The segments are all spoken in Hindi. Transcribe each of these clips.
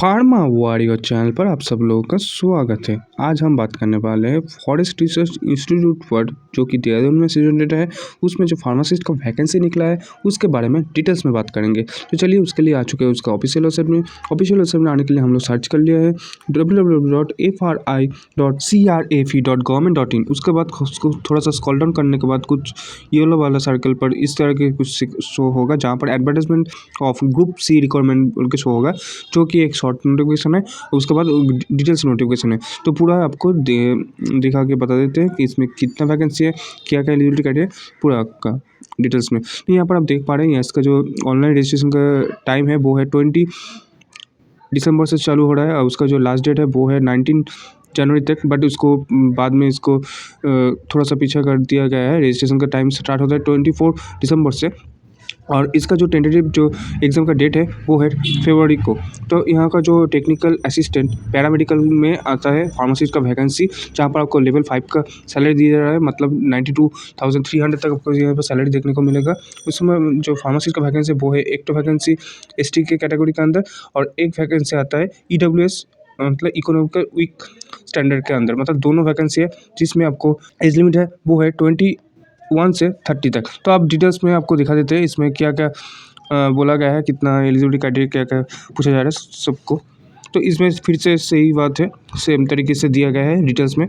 फार्मा वॉरियर चैनल पर आप सब लोगों का स्वागत है। आज हम बात करने वाले हैं फॉरेस्ट रिसर्च इंस्टीट्यूट पर, जो कि देहरादून में सिचुएटेड है। उसमें जो फार्मासिस्ट का वैकेंसी निकला है उसके बारे में डिटेल्स में बात करेंगे। तो चलिए, उसके लिए आ चुके हैं उसका ऑफिशियल वेबसाइट में आने के लिए हम लोग सर्च कर लिया है www.fri.craf.government.in। उसके बाद उसको थोड़ा सा स्क्रॉल डाउन करने के बाद कुछ येलो वाला सर्कल पर इस तरह के कुछ शो होगा, जहाँ पर advertisement of group C requirement बोल के शो होगा, जो कि एक शॉर्ट नोटिफिकेशन है। उसके बाद डिटेल्स नोटिफिकेशन है। तो पूरा आपको दिखा के बता देते हैं कि इसमें कितना वैकेंसी है, क्या क्या एलिजिबिलिटी क्राइटेरिया, पूरा आपका डिटेल्स में। तो यहाँ पर आप देख पा रहे हैं इसका जो ऑनलाइन रजिस्ट्रेशन का टाइम है वो है 20 दिसंबर से चालू हो रहा है, और उसका जो लास्ट डेट है वो है 19 जनवरी तक। बट उसको बाद में इसको थोड़ा सा पीछे कर दिया गया है। रजिस्ट्रेशन का टाइम स्टार्ट होता है 24 दिसंबर से, और इसका जो टेंटेटिव जो एग्ज़ाम का डेट है वो है फरवरी को। तो यहाँ का जो टेक्निकल असिस्टेंट पैरामेडिकल में आता है फार्मासिस्ट का वैकेंसी, जहाँ पर आपको लेवल 5 का सैलरी दिया जा रहा है, मतलब 92,300 तक आपको यहाँ पर सैलरी देखने को मिलेगा। उसमें जो फार्मासिस्ट का वैकेंसी वो है, एक तो वैकेंसी एसटी के कैटेगरी के अंदर, और एक वैकेंसी आता है ईडब्ल्यूएस मतलब इकोनॉमिकल वीक स्टैंडर्ड के अंदर। मतलब दोनों वैकेंसी है, जिसमें आपको एज लिमिट है वो है 21 से 30 तक। तो आप डिटेल्स में आपको दिखा देते हैं इसमें क्या क्या बोला गया है, कितना एलिजिबिलिटी क्राइटेरिया क्या क्या पूछा जा रहा है सबको। तो इसमें फिर से सही बात है, सेम तरीके से दिया गया है डिटेल्स में,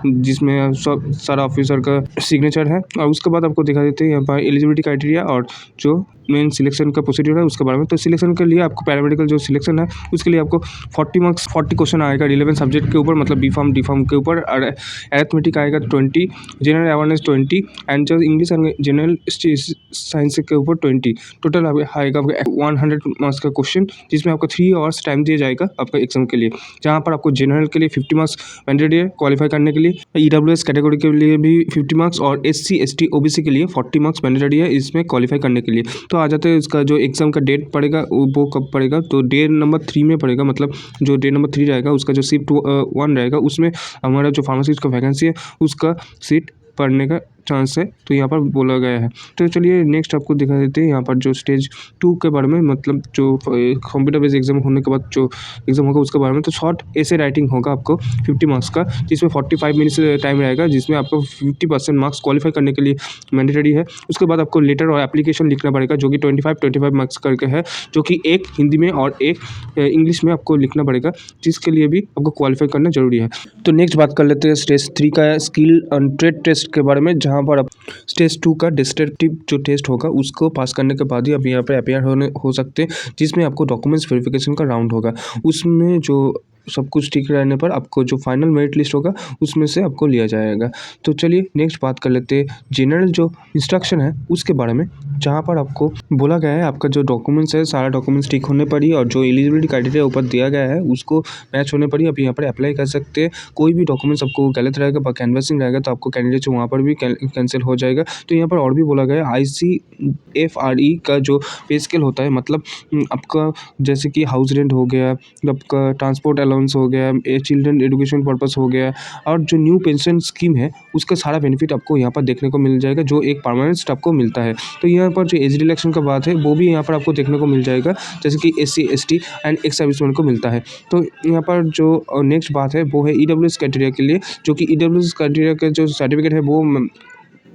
जिसमें सब सारा ऑफिसर का सिग्नेचर है। और उसके बाद आपको दिखा देते हैं यहाँ पर एलिजिबिलिटी क्राइटेरिया और जो मेन सिलेक्शन का प्रोसीड्यूर है उसके बारे में। तो सिलेक्शन के लिए आपको पैरामेडिकल जो सिलेक्शन है उसके लिए आपको 40 मार्क्स 40 क्वेश्चन आएगा रिलेवेंट सब्जेक्ट के ऊपर, मतलब बी फार्म डी फार्म के ऊपर। और अरिथमेटिक आएगा 20, जनरल अवेयरनेस 20, एंड जो इंग्लिश एंड जनरल साइंस के ऊपर 20। टोटल आएगा आपका 100 मार्क्स का क्वेश्चन, जिसमें आपको 3 आवर्स टाइम दिया जाएगा आपका एग्जाम के लिए। जहाँ पर आपको जनरल के लिए 50 मार्क्स मैंडेटरी है क्वालिफाई करने के लिए, ईडब्ल्यूएस कैटेगरी के लिए भी 50 मार्क्स, और एससी एसटी ओबीसी के लिए 40 मार्क्स मैंडेटरी है इसमें क्वालिफाई करने के लिए। तो आ जाते हैं इसका जो एग्जाम का डेट पड़ेगा वो कब पड़ेगा, तो डे नंबर 3 में पड़ेगा। मतलब जो डे नंबर 3 रहेगा उसका जो शिफ्ट 1 रहेगा, उसमें हमारा जो फार्मासिस्ट का वैकेंसी है उसका सीट पढ़ने का चांस है, तो यहाँ पर बोला गया है। तो चलिए नेक्स्ट आपको दिखा देते हैं यहाँ पर जो स्टेज 2 के बारे में, मतलब जो कंप्यूटर बेस्ड एग्जाम होने के बाद जो एग्जाम होगा उसके बारे में। तो शॉर्ट ऐसे राइटिंग होगा आपको 50 मार्क्स का, जिसमें 45 मिनट्स टाइम रहेगा, जिसमें आपको 50% मार्क्स क्वालिफाई करने के लिए मैंडेटरी है। उसके बाद आपको लेटर और एप्लीकेशन लिखना पड़ेगा, जो कि 25 मार्क्स करके है, जो कि एक हिंदी में और एक इंग्लिश में आपको लिखना पड़ेगा, जिसके लिए भी आपको क्वालिफाई करना जरूरी है। तो नेक्स्ट बात कर लेते हैं स्टेज 3 का स्किल एंड ट्रेड टेस्ट के बारे में, जहाँ पर आप स्टेज 2 का डिस्क्रिप्टिव जो टेस्ट होगा उसको पास करने के बाद ही आप यहाँ पर अपेयर हो सकते हैं, जिसमें आपको डॉक्यूमेंट्स वेरिफिकेशन का राउंड होगा। उसमें जो सब कुछ ठीक रहने पर आपको जो फाइनल मेरिट लिस्ट होगा उसमें से आपको लिया जाएगा। तो चलिए नेक्स्ट बात कर लेते हैं जनरल जो इंस्ट्रक्शन है उसके बारे में, जहाँ पर आपको बोला गया है आपका जो डॉक्यूमेंट्स है सारा डॉक्यूमेंट्स ठीक होने पर ही, और जो एलिजिबिलिटी क्राइटेरिया ऊपर दिया गया है उसको मैच होने पर ही आप यहाँ पर अप्लाई कर सकते हैं। कोई भी डॉक्यूमेंट्स आपको गलत रहेगा, कैनवसिंग रहेगा, तो आपको कैंडिडेट वहाँ पर भी कैंसिल हो जाएगा। तो यहाँ पर और भी बोला गया है ICFRE का जो पे स्केल होता है, मतलब आपका जैसे कि हाउस रेंट हो गया, आपका ट्रांसपोर्ट अलाउंस हो गया, चिल्ड्रन एजुकेशन पर्पस हो गया, और जो न्यू पेंशन स्कीम है उसका सारा बेनिफिट आपको यहाँ पर देखने को मिल जाएगा, जो एक परमानेंट स्टाफ को मिलता है। तो यहाँ पर जो एज रिलैक्सेशन का बात है वो भी यहाँ पर आपको देखने को मिल जाएगा, जैसे कि SC ST and ex serviceman को मिलता है। तो यहाँ पर जो नेक्स्ट बात है वो है EWS क्राइटेरिया के लिए, जो कि EWS क्राइटेरिया का जो सर्टिफिकेट है वो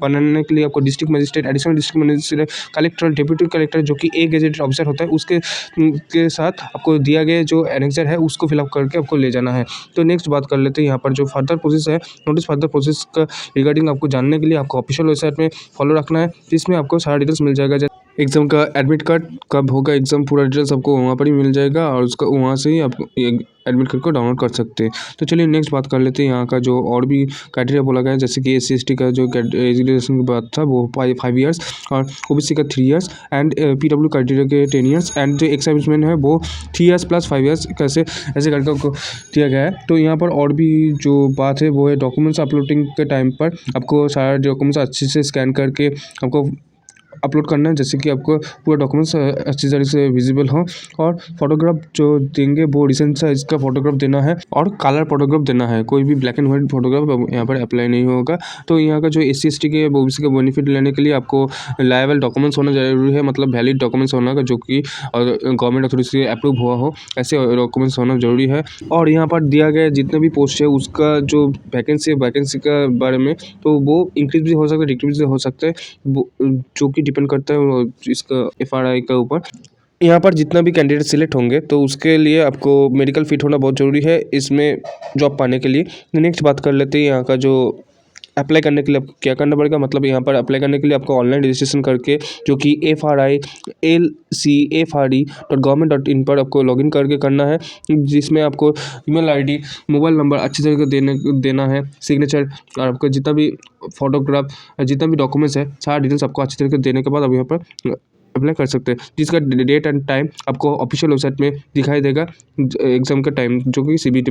बनाने के लिए आपको district magistrate, additional district magistrate, collector, deputy collector, जो कि एक गेजेटेड ऑफिसर होता है, उसके के साथ आपको दिया गया जो एनेक्सर है उसको फिलअप करके आपको ले जाना है। तो नेक्स्ट बात कर लेते हैं यहाँ पर जो फर्दर प्रोसेस है, नोटिस फर्दर प्रोसेस का रिगार्डिंग आपको जानने के लिए आपको ऑफिशियल वेबसाइट में फॉलो रखना है, जिसमें आपको सारा डिटेल्स मिल जाएगा। एग्जाम का एडमिट कार्ड कब होगा, एग्जाम पूरा डिटेल्स आपको वहाँ पर ही मिल जाएगा, और उसका वहाँ से ही आप एडमिट कार्ड को डाउनलोड कर सकते हैं। तो चलिए नेक्स्ट बात कर लेते हैं यहाँ का जो और भी क्राइटेरिया बोला गया है, जैसे कि SC ST का जो एजुकेशन की बात था वो 5 ईयर्स, और OBC का 3 ईयर्स, एंड PW क्राइटेरिया के 10 ईयर्स, एंड जो एक्स सर्विसमैन है वो 3 ईयर्स प्लस 5 ईयर्स कैसे ऐसे करके आपको दिया गया है। तो यहाँ पर और भी जो बात है वो है डॉक्यूमेंट्स अपलोडिंग के टाइम पर आपको सारा डॉक्यूमेंट्स अच्छे से स्कैन करके आपको अपलोड करना है, जैसे कि आपको पूरा डॉक्यूमेंट्स अच्छी तरीके से विजिबल हो। और फोटोग्राफ जो देंगे वो रिसेंट साइज का फोटोग्राफ देना है और कलर फोटोग्राफ देना है। कोई भी ब्लैक एंड वाइट फोटोग्राफ यहाँ पर अप्लाई नहीं होगा। तो यहाँ का जो SC/ST के ओबीसी का बेनिफिट लेने के लिए आपको लायबल डॉक्यूमेंट्स होना जरूरी है, मतलब वैलिड डॉक्यूमेंट्स होना का, जो कि गवर्नमेंट अथॉरिटी से अप्रूव हुआ हो, ऐसे डॉक्यूमेंट्स होना जरूरी है। और यहाँ पर दिया गया जितने भी पोस्ट है उसका जो वैकेंसी है, वैकेंसी का बारे में, तो वो इंक्रीज भी हो सकता है, डिक्रीज भी हो सकता है, जो कि डिपेंड करता है इसका FRI के ऊपर। यहाँ पर जितना भी कैंडिडेट सिलेक्ट होंगे तो उसके लिए आपको मेडिकल फिट होना बहुत ज़रूरी है इसमें जॉब पाने के लिए। नेक्स्ट बात कर लेते हैं यहाँ का जो अप्लाई करने के लिए क्या करना पड़ेगा। मतलब यहाँ पर अप्लाई करने के लिए आपको ऑनलाइन रजिस्ट्रेशन करके, जो कि FRILCFRE.government.in पर आपको लॉगिन करके करना है, जिसमें आपको ईमेल ID, मोबाइल नंबर अच्छी तरीके देना है, सिग्नेचर और आपका जितना भी फोटोग्राफ, जितना भी डॉक्यूमेंट्स है, सारा डिटेल्स आपको अच्छी तरीके देने के बाद अब यहाँ पर अप्लाई कर सकते हैं, जिसका डेट एंड टाइम आपको ऑफिशियल वेबसाइट में दिखाई देगा, एग्जाम का टाइम, जो कि CBT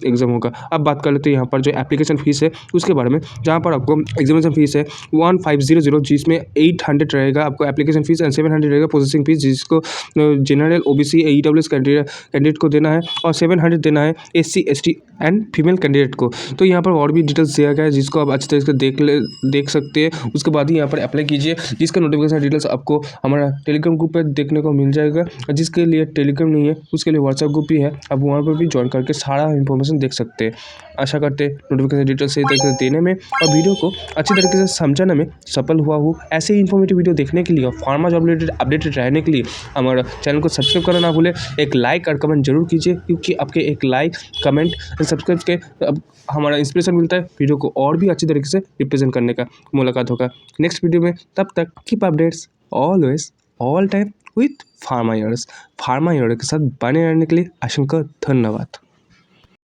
एग्जाम होगा। अब बात कर लेते हैं यहाँ पर जो एप्लीकेशन फीस है उसके बारे में, जहाँ पर आपको एग्जामिनेशन फीस है 1500, जिसमें 800 रहेगा आपको एप्लीकेशन फीस एंड 700 रहेगा प्रोसेसिंग फीस, जिसको जनरल OBC EWS कैंडिडेट को देना है, और 700 देना है SC/ST एंड फीमेल कैंडिडेट को। तो यहाँ पर और भी डिटेल्स दिया गया है, जिसको आप अच्छी तरीके से देख सकते हैं। उसके बाद ही यहाँ पर अप्लाई कीजिए, जिसका नोटिफिकेशन डिटेल्स आपको हमारा टेलीग्राम ग्रुप पे देखने को मिल जाएगा। जिसके लिए टेलीग्राम नहीं है उसके लिए व्हाट्सएप ग्रुप भी है, आप वहाँ पर भी ज्वाइन करके सारा इन्फॉर्मेशन देख सकते हैं। आशा करते हैं नोटिफिकेशन डिटेल्स सही तरीके से देने में और वीडियो को अच्छी तरीके से समझाने में सफल हुआ हूँ। ऐसे ही इन्फॉर्मेटिव वीडियो देखने के लिए और फार्मा जॉब रिलेटेड अपडेटेड रहने के लिए हमारा चैनल को सब्सक्राइब करना ना भूलें। एक लाइक और कमेंट जरूर कीजिए, क्योंकि आपके एक लाइक, कमेंट एंड सब्सक्राइब के अब हमारा इंस्पिरेशन मिलता है वीडियो को और भी अच्छी तरीके से रिप्रेजेंट करने का। मुलाकात होगा नेक्स्ट वीडियो में, तब तक keep updates always all time with pharma years. Pharma year के साथ बने रहने के लिए असंख्य धन्यवाद।